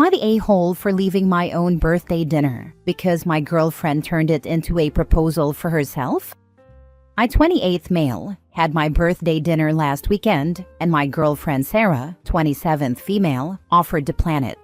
Am I the a-hole for leaving my own birthday dinner because my girlfriend turned it into a proposal for herself? I, 28th male, had my birthday dinner last weekend, and my girlfriend Sarah, 27th female, offered to plan it.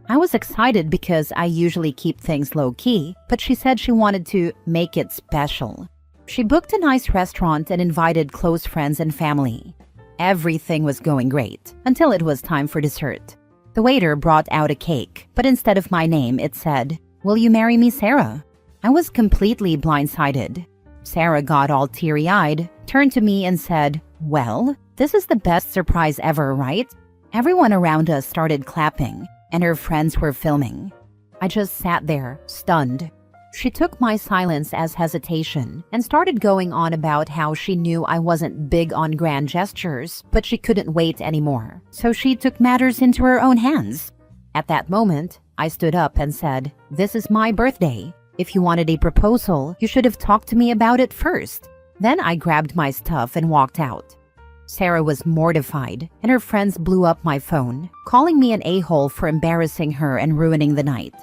I was excited because I usually keep things low-key, but she said she wanted to make it special. She booked a nice restaurant and invited close friends and family. Everything was going great, until it was time for dessert. The waiter brought out a cake, but instead of my name, it said, "Will you marry me, Sarah?" I was completely blindsided. Sarah got all teary-eyed, turned to me and said, "Well, this is the best surprise ever, right?" Everyone around us started clapping, and her friends were filming. I just sat there, stunned. She took my silence as hesitation and started going on about how she knew I wasn't big on grand gestures, but she couldn't wait anymore, so she took matters into her own hands. At that moment, I stood up and said, "This is my birthday. If you wanted a proposal, you should have talked to me about it first." Then I grabbed my stuff and walked out. Sarah was mortified, and her friends blew up my phone, calling me an a-hole for embarrassing her and ruining the night.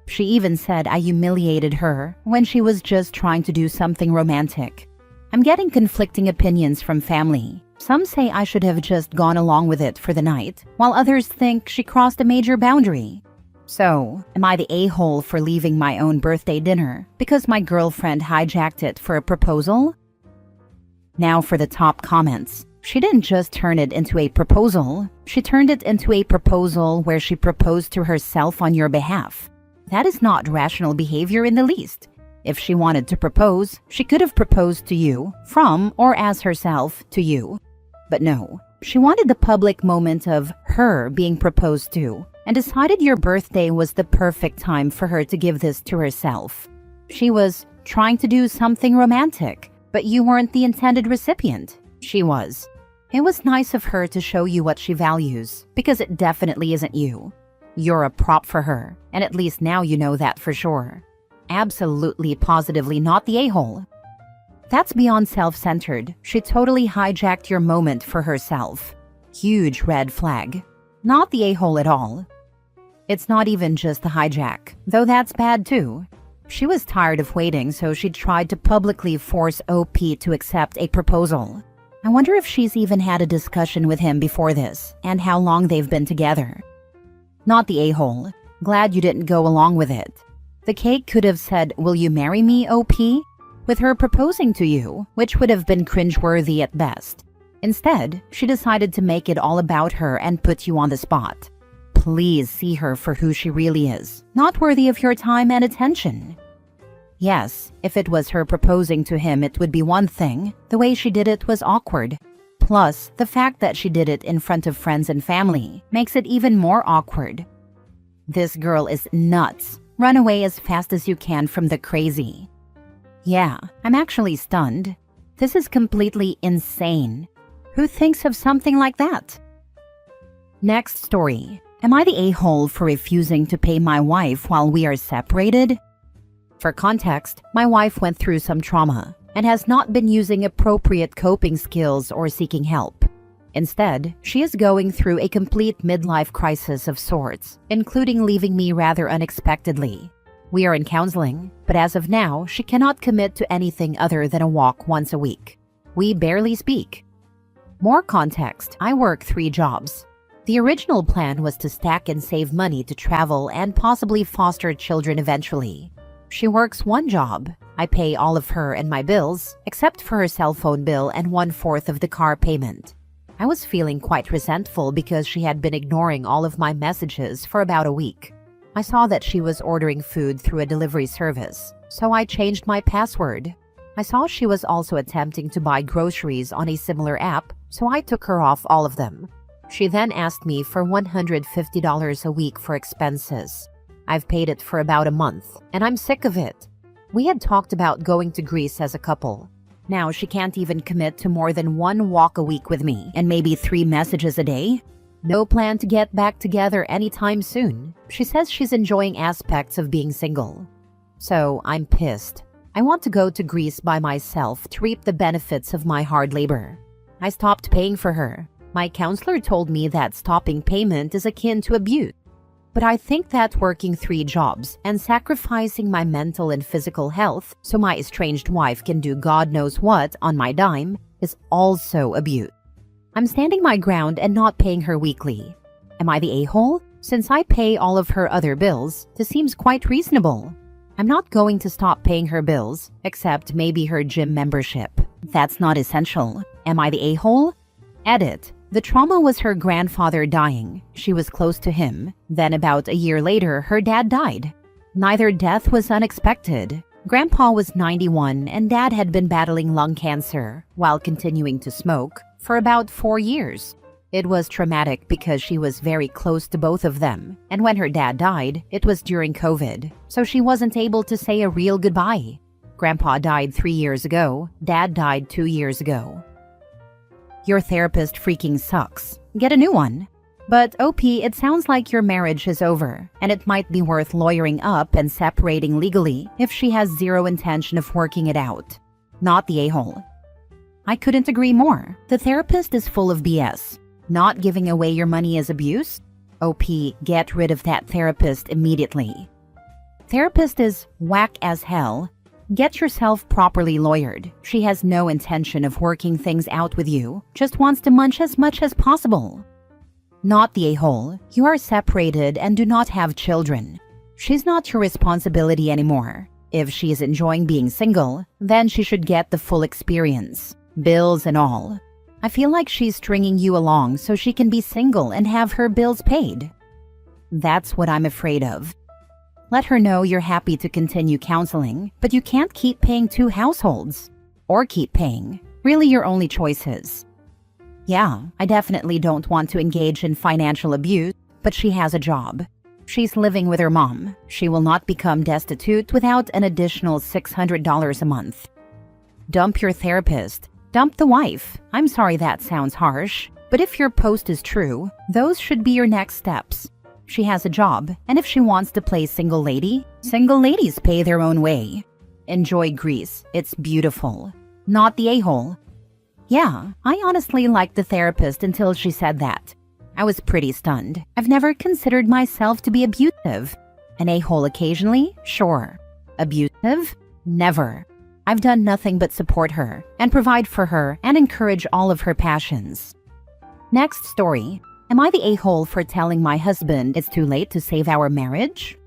She even said I humiliated her when she was just trying to do something romantic. I'm getting conflicting opinions from family. Some say I should have just gone along with it for the night, while others think she crossed a major boundary. So, am I the a-hole for leaving my own birthday dinner because my girlfriend hijacked it for a proposal? Now for the top comments. She didn't just turn it into a proposal. She turned it into a proposal where she proposed to herself on your behalf. That is not rational behavior in the least. If she wanted to propose, she could have proposed to you, from or as herself to you. But no, she wanted the public moment of her being proposed to, and decided your birthday was the perfect time for her to give this to herself. She was trying to do something romantic, but you weren't the intended recipient. She was. It was nice of her to show you what she values, because it definitely isn't you. You're a prop for her, and at least now you know that for sure. Absolutely, positively not the a-hole. That's beyond self-centered. She totally hijacked your moment for herself. Huge red flag. Not the a-hole at all. It's not even just the hijack, though that's bad too. She was tired of waiting, so she tried to publicly force OP to accept a proposal. I wonder if she's even had a discussion with him before this, and how long they've been together. Not the a-hole. Glad you didn't go along with it. The cake could have said, "Will you marry me, OP?" with her proposing to you, which would have been cringeworthy at best. Instead, she decided to make it all about her and put you on the spot. Please see her for who she really is, not worthy of your time and attention. Yes, if it was her proposing to him, it would be one thing. The way she did it was awkward. Plus, the fact that she did it in front of friends and family makes it even more awkward. This girl is nuts. Run away as fast as you can from the crazy. Yeah, I'm actually stunned. This is completely insane. Who thinks of something like that? Next story. Am I the a-hole for refusing to pay my wife while we are separated? For context, my wife went through some trauma and has not been using appropriate coping skills or seeking help. Instead, she is going through a complete midlife crisis of sorts, including leaving me rather unexpectedly. We are in counseling, but as of now, she cannot commit to anything other than a walk once a week. We barely speak. More context, I work 3 jobs. The original plan was to stack and save money to travel and possibly foster children eventually. She works 1 job. I pay all of her and my bills, except for her cell phone bill and 1/4 of the car payment. I was feeling quite resentful because she had been ignoring all of my messages for about a week. I saw that she was ordering food through a delivery service, so I changed my password. I saw she was also attempting to buy groceries on a similar app, so I took her off all of them. She then asked me for $150 a week for expenses. I've paid it for about a month, and I'm sick of it. We had talked about going to Greece as a couple. Now she can't even commit to more than 1 walk a week with me, and maybe 3 messages a day. No plan to get back together anytime soon. She says she's enjoying aspects of being single. So I'm pissed. I want to go to Greece by myself to reap the benefits of my hard labor. I stopped paying for her. My counselor told me that stopping payment is akin to abuse. But I think that working 3 jobs and sacrificing my mental and physical health so my estranged wife can do God knows what on my dime is also abuse. I'm standing my ground and not paying her weekly. Am I the a-hole? Since I pay all of her other bills, this seems quite reasonable. I'm not going to stop paying her bills, except maybe her gym membership. That's not essential. Am I the a-hole? Edit. The trauma was her grandfather dying. She was close to him. Then about a year later, her dad died. Neither death was unexpected. Grandpa was 91 and Dad had been battling lung cancer while continuing to smoke for about 4 years. It was traumatic because she was very close to both of them, and when her dad died, it was during COVID, so she wasn't able to say a real goodbye. Grandpa died 3 years ago, Dad died 2 years ago. Your therapist freaking sucks. Get a new one. But OP, it sounds like your marriage is over, and it might be worth lawyering up and separating legally if she has zero intention of working it out. Not the a-hole. I couldn't agree more. The therapist is full of BS. Not giving away your money is abuse? OP, get rid of that therapist immediately. Therapist is whack as hell. Get yourself properly lawyered. She has no intention of working things out with you, just wants to munch as much as possible. Not the a-hole. You are separated and do not have children. She's not your responsibility anymore. If she is enjoying being single, then she should get the full experience, bills and all. I feel like she's stringing you along so she can be single and have her bills paid. That's what I'm afraid of. Let her know you're happy to continue counseling, but you can't keep paying 2 households. Or keep paying. Really your only choices. Yeah, I definitely don't want to engage in financial abuse, but she has a job. She's living with her mom. She will not become destitute without an additional $600 a month. Dump your therapist. Dump the wife. I'm sorry that sounds harsh, but if your post is true, those should be your next steps. She has a job, and if she wants to play single lady, single ladies pay their own way. Enjoy Greece. It's beautiful. Not the a-hole. Yeah, I honestly liked the therapist until she said that. I was pretty stunned. I've never considered myself to be abusive. An a-hole occasionally? Sure. Abusive? Never. I've done nothing but support her and provide for her and encourage all of her passions. Next story. Am I the a-hole for telling my husband it's too late to save our marriage?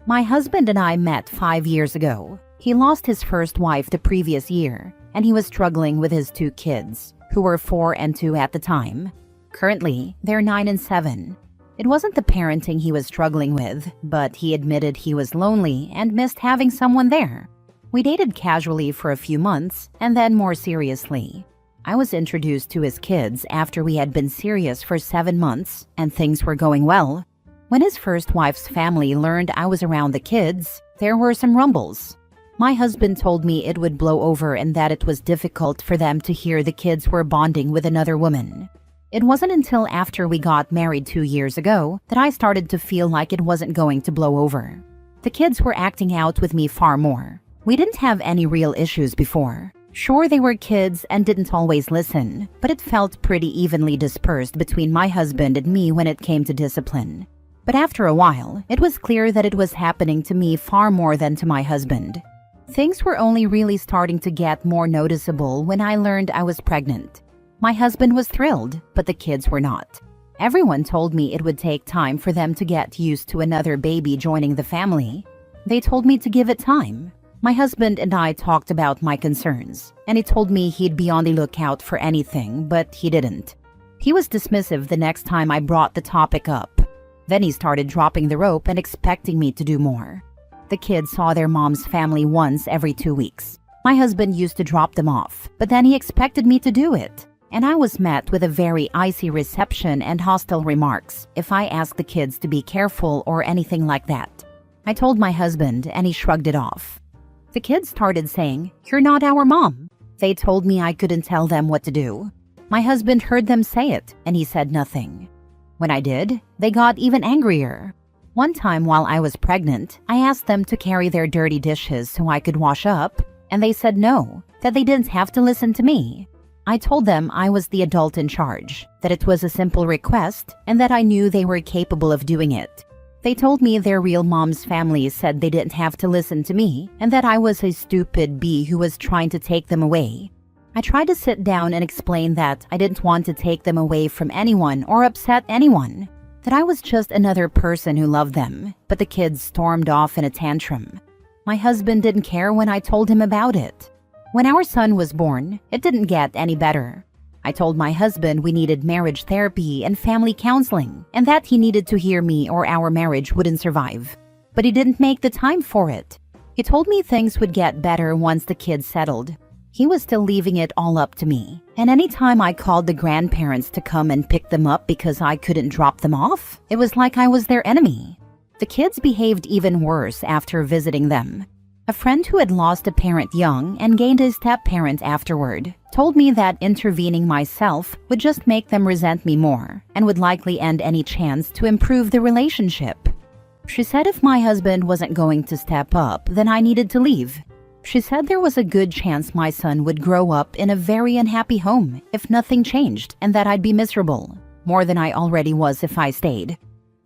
My husband and I met 5 years ago. He lost his first wife the previous year, and he was struggling with his 2 kids, who were 4 and 2 at the time. Currently, they're 9 and 7. It wasn't the parenting he was struggling with, but he admitted he was lonely and missed having someone there. We dated casually for a few months, and then more seriously. I was introduced to his kids after we had been serious for 7 months, and things were going well. When his first wife's family learned I was around the kids, there were some rumbles. My husband told me it would blow over and that it was difficult for them to hear the kids were bonding with another woman. It wasn't until after we got married 2 years ago that I started to feel like it wasn't going to blow over. The kids were acting out with me far more. We didn't have any real issues before. Sure, they were kids and didn't always listen, but it felt pretty evenly dispersed between my husband and me when it came to discipline. But after a while, it was clear that it was happening to me far more than to my husband. Things were only really starting to get more noticeable when I learned I was pregnant. My husband was thrilled, but the kids were not. Everyone told me it would take time for them to get used to another baby joining the family. They told me to give it time. My husband and I talked about my concerns, and he told me he'd be on the lookout for anything, but he didn't. He was dismissive the next time I brought the topic up. Then he started dropping the rope and expecting me to do more. The kids saw their mom's family once every 2 weeks. My husband used to drop them off, but then he expected me to do it. And I was met with a very icy reception and hostile remarks if I asked the kids to be careful or anything like that. I told my husband, and he shrugged it off. The kids started saying, "You're not our mom." They told me I couldn't tell them what to do. My husband heard them say it, and he said nothing. When I did, they got even angrier. One time while I was pregnant, I asked them to carry their dirty dishes so I could wash up, and they said no, that they didn't have to listen to me. I told them I was the adult in charge, that it was a simple request, and that I knew they were capable of doing it. They told me their real mom's family said they didn't have to listen to me and that I was a stupid bee who was trying to take them away. I tried to sit down and explain that I didn't want to take them away from anyone or upset anyone, that I was just another person who loved them, but the kids stormed off in a tantrum. My husband didn't care when I told him about it. When our son was born, it didn't get any better. I told my husband we needed marriage therapy and family counseling, and that he needed to hear me or our marriage wouldn't survive. But he didn't make the time for it. He told me things would get better once the kids settled. He was still leaving it all up to me, and anytime I called the grandparents to come and pick them up because I couldn't drop them off, it was like I was their enemy. The kids behaved even worse after visiting them. A friend who had lost a parent young and gained a step-parent afterward told me that intervening myself would just make them resent me more and would likely end any chance to improve the relationship. She said if my husband wasn't going to step up, then I needed to leave. She said there was a good chance my son would grow up in a very unhappy home if nothing changed and that I'd be miserable, more than I already was if I stayed.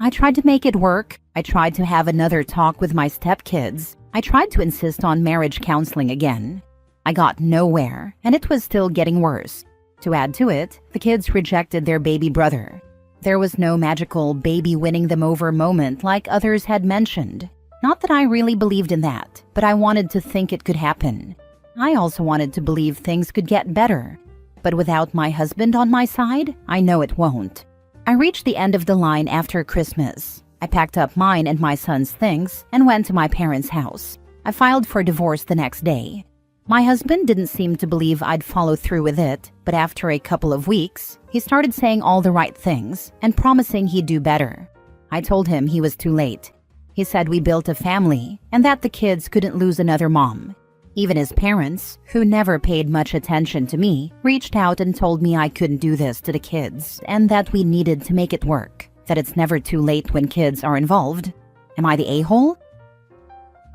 I tried to make it work. I tried to have another talk with my stepkids. I tried to insist on marriage counseling again. I got nowhere, and it was still getting worse. To add to it, the kids rejected their baby brother. There was no magical baby winning them over moment like others had mentioned. Not that I really believed in that, but I wanted to think it could happen. I also wanted to believe things could get better. But without my husband on my side, I know it won't. I reached the end of the line after Christmas. I packed up mine and my son's things and went to my parents' house. I filed for divorce the next day. My husband didn't seem to believe I'd follow through with it, but after a couple of weeks, he started saying all the right things and promising he'd do better. I told him he was too late. He said we built a family and that the kids couldn't lose another mom. Even his parents, who never paid much attention to me, reached out and told me I couldn't do this to the kids and that we needed to make it work. That it's never too late when kids are involved. Am I the a-hole?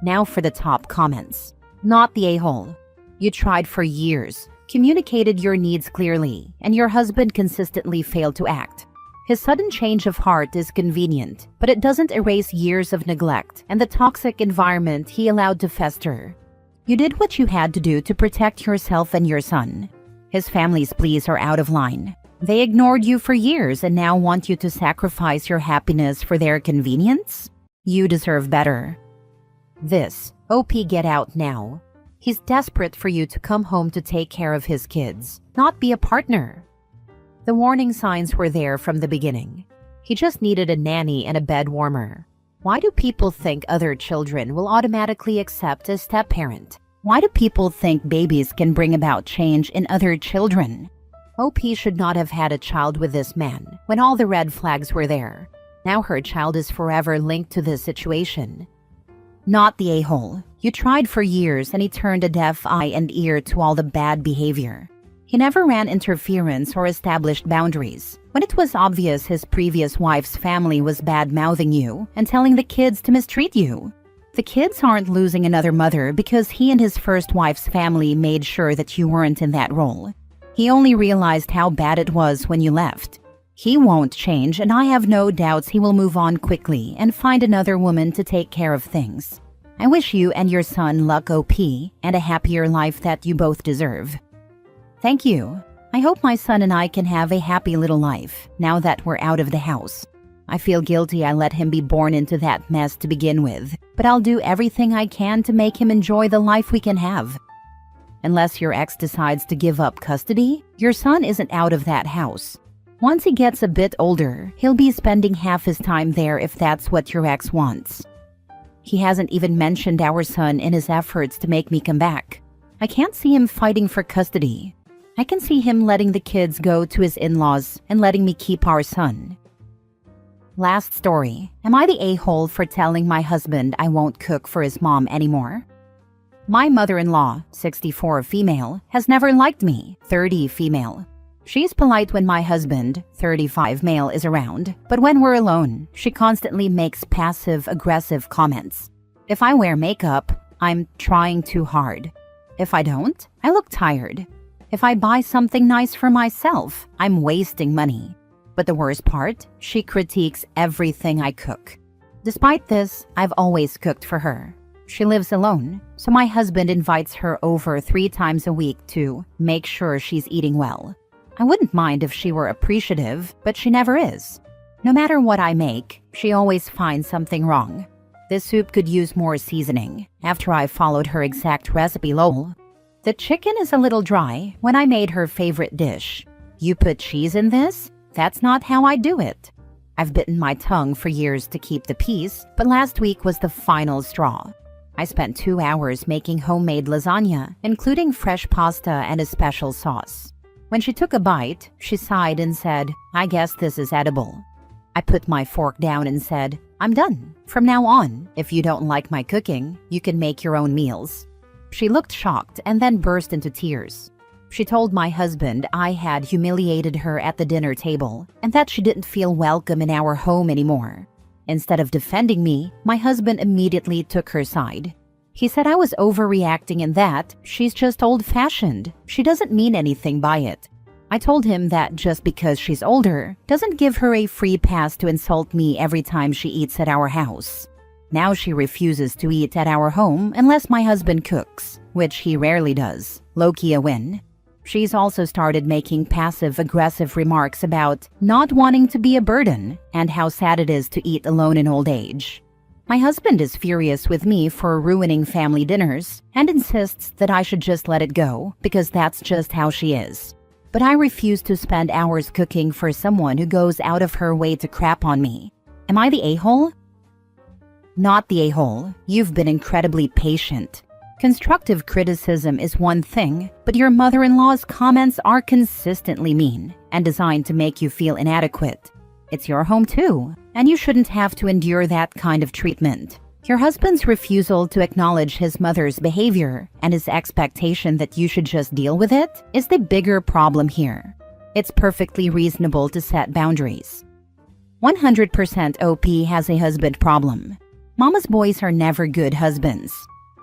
Now for the top comments. Not the a-hole. You tried for years, communicated your needs clearly, and your husband consistently failed to act. His sudden change of heart is convenient, but it doesn't erase years of neglect and the toxic environment he allowed to fester. You did what you had to do to protect yourself and your son. His family's pleas are out of line. They ignored you for years and now want you to sacrifice your happiness for their convenience? You deserve better. This, OP, get out now. He's desperate for you to come home to take care of his kids, not be a partner. The warning signs were there from the beginning. He just needed a nanny and a bed warmer. Why do people think other children will automatically accept a step-parent? Why do people think babies can bring about change in other children? OP should not have had a child with this man when all the red flags were there. Now her child is forever linked to this situation. Not the a-hole. You tried for years and he turned a deaf eye and ear to all the bad behavior. He never ran interference or established boundaries. When it was obvious his previous wife's family was bad-mouthing you and telling the kids to mistreat you. The kids aren't losing another mother because he and his first wife's family made sure that you weren't in that role. He only realized how bad it was when you left. He won't change, and I have no doubts he will move on quickly and find another woman to take care of things. I wish you and your son luck, OP, and a happier life that you both deserve. Thank you. I hope my son and I can have a happy little life now that we're out of the house. I feel guilty I let him be born into that mess to begin with, but I'll do everything I can to make him enjoy the life we can have. Unless your ex decides to give up custody, your son isn't out of that house. Once he gets a bit older, he'll be spending half his time there if that's what your ex wants. He hasn't even mentioned our son in his efforts to make me come back. I can't see him fighting for custody. I can see him letting the kids go to his in-laws and letting me keep our son. Last story. Am I the a-hole for telling my husband I won't cook for his mom anymore? My mother-in-law, 64 female, has never liked me, 30 female. She's polite when my husband, 35 male, is around, but when we're alone, she constantly makes passive-aggressive comments. If I wear makeup, I'm trying too hard. If I don't, I look tired. If I buy something nice for myself, I'm wasting money. But the worst part, she critiques everything I cook. Despite this, I've always cooked for her. She lives alone, so my husband invites her over 3 times a week to make sure she's eating well. I wouldn't mind if she were appreciative, but she never is. No matter what I make, she always finds something wrong. This soup could use more seasoning. After I followed her exact recipe, lol. The chicken is a little dry when I made her favorite dish. You put cheese in this? That's not how I do it. I've bitten my tongue for years to keep the peace, but last week was the final straw. I spent 2 hours making homemade lasagna, including fresh pasta and a special sauce. When she took a bite, she sighed and said, "I guess this is edible." I put my fork down and said, "I'm done. From now on, if you don't like my cooking, you can make your own meals." She looked shocked and then burst into tears. She told my husband I had humiliated her at the dinner table and that she didn't feel welcome in our home anymore. Instead of defending me, my husband immediately took her side. He said I was overreacting and that she's just old-fashioned. She doesn't mean anything by it. I told him that just because she's older doesn't give her a free pass to insult me every time she eats at our house. Now she refuses to eat at our home unless my husband cooks, which he rarely does. Low-key a win. She's also started making passive-aggressive remarks about not wanting to be a burden and how sad it is to eat alone in old age. My husband is furious with me for ruining family dinners and insists that I should just let it go because that's just how she is. But I refuse to spend hours cooking for someone who goes out of her way to crap on me. Am I the a-hole? Not the a-hole. You've been incredibly patient. Constructive criticism is one thing, but your mother-in-law's comments are consistently mean and designed to make you feel inadequate. It's your home too, and you shouldn't have to endure that kind of treatment. Your husband's refusal to acknowledge his mother's behavior and his expectation that you should just deal with it is the bigger problem here. It's perfectly reasonable to set boundaries. 100% OP has a husband problem. Mama's boys are never good husbands.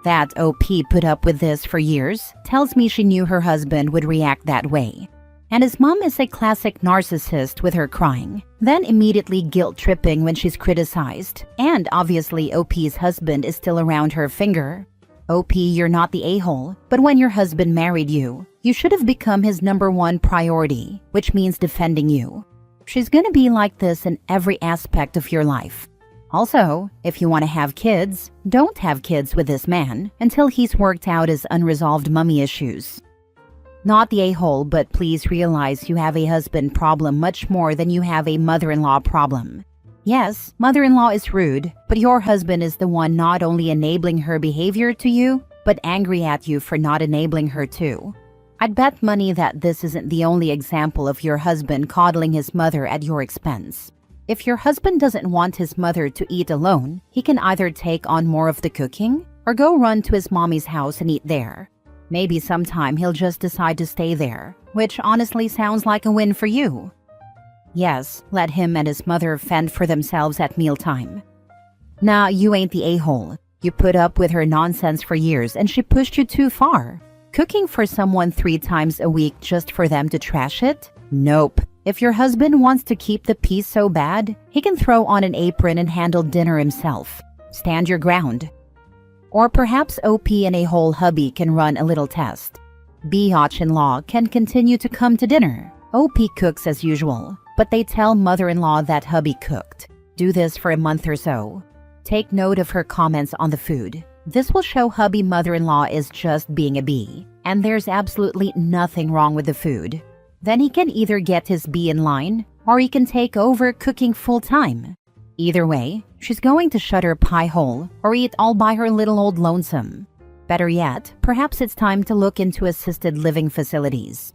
That OP put up with this for years tells me she knew her husband would react that way. And his mom is a classic narcissist with her crying, then immediately guilt-tripping when she's criticized. And obviously OP's husband is still around her finger. OP, you're not the a-hole, but when your husband married you, you should have become his #1 priority, which means defending you. She's gonna be like this in every aspect of your life. Also, if you want to have kids, don't have kids with this man until he's worked out his unresolved mommy issues. Not the a-hole, but please realize you have a husband problem much more than you have a mother-in-law problem. Yes, mother-in-law is rude, but your husband is the one not only enabling her behavior to you, but angry at you for not enabling her too. I'd bet money that this isn't the only example of your husband coddling his mother at your expense. If your husband doesn't want his mother to eat alone, he can either take on more of the cooking or go run to his mommy's house and eat there. Maybe sometime he'll just decide to stay there, which honestly sounds like a win for you. Yes, let him and his mother fend for themselves at mealtime. Nah, you ain't the a-hole. You put up with her nonsense for years and she pushed you too far. Cooking for someone 3 times a week just for them to trash it? Nope. If your husband wants to keep the peace so bad, he can throw on an apron and handle dinner himself. Stand your ground. Or perhaps OP and a whole hubby can run a little test. Biatch-in-law can continue to come to dinner. OP cooks as usual, but they tell mother-in-law that hubby cooked. Do this for a month or so. Take note of her comments on the food. This will show hubby mother-in-law is just being a bee, and there's absolutely nothing wrong with the food. Then he can either get his bee in line, or he can take over cooking full-time. Either way, she's going to shut her pie hole or eat all by her little old lonesome. Better yet, perhaps it's time to look into assisted living facilities.